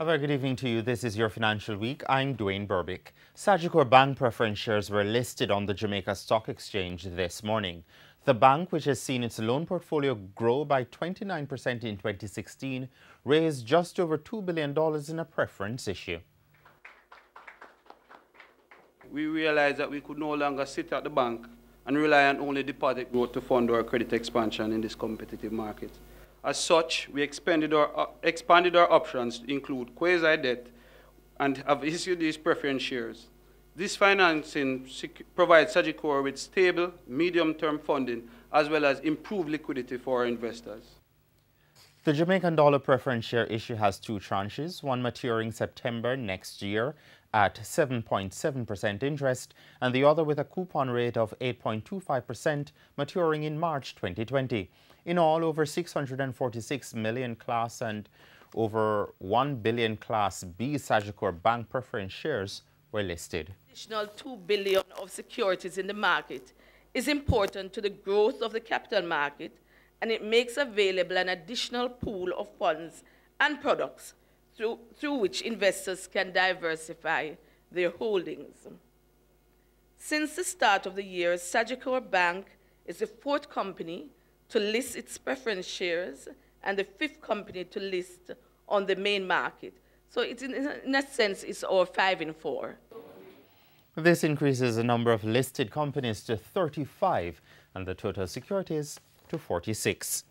A very good evening to you. This is your Financial Week. I'm Dwayne Berbick. Sagicor Bank preference shares were listed on the Jamaica Stock Exchange this morning. The bank, which has seen its loan portfolio grow by 29% in 2016, raised just over $2 billion in a preference issue. We realized that we could no longer sit at the bank and rely on only deposit growth to fund our credit expansion in this competitive market. As such, we expanded our options to include quasi-debt and have issued these preference shares. This financing provides Sagicor with stable, medium-term funding as well as improved liquidity for our investors. The Jamaican dollar preference share issue has two tranches, one maturing September next year at 7.7% interest and the other with a coupon rate of 8.25% maturing in March 2020. In all, over 646 million Class and over 1 billion Class B Sagicor Bank preference shares were listed. Additional $2 billion of securities in the market is important to the growth of the capital market, and it makes available an additional pool of funds and products through which investors can diversify their holdings. Since the start of the year, Sagicor Bank is the fourth company to list its preference shares and the fifth company to list on the main market. So it's in a sense, it's our 5 in 4. This increases the number of listed companies to 35 and the total securities to 46.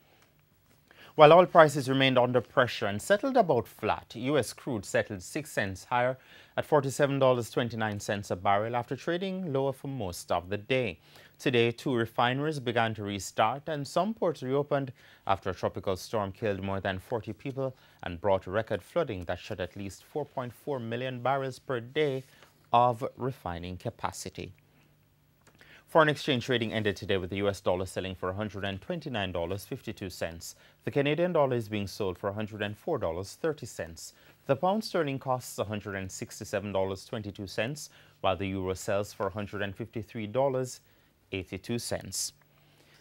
While oil prices remained under pressure and settled about flat, U.S. crude settled 6 cents higher at $47.29 a barrel after trading lower for most of the day. Today, 2 refineries began to restart and some ports reopened after a tropical storm killed more than 40 people and brought record flooding that shut at least 4.4 million barrels per day of refining capacity. Foreign exchange trading ended today with the U.S. dollar selling for $129.52. The Canadian dollar is being sold for $104.30. The pound sterling costs $167.22, while the euro sells for $153.82.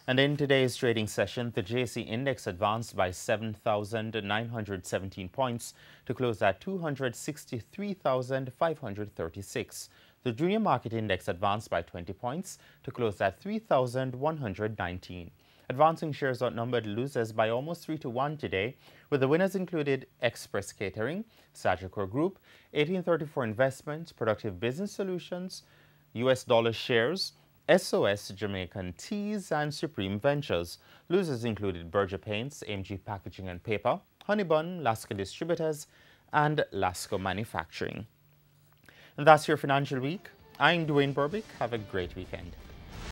And in today's trading session, the JC index advanced by 7,917 points to close at 263,536. The junior market index advanced by 20 points to close at 3,119. Advancing shares outnumbered losers by almost 3 to 1 today, with the winners included Express Catering, Sagicor Group, 1834 Investments, Productive Business Solutions, US Dollar Shares, SOS Jamaican Teas, and Supreme Ventures. Losers included Berger Paints, AMG Packaging and Paper, Honeybun, Lasco Distributors, and Lasco Manufacturing. And that's your Financial Week. I'm Dwayne Berbick. Have a great weekend.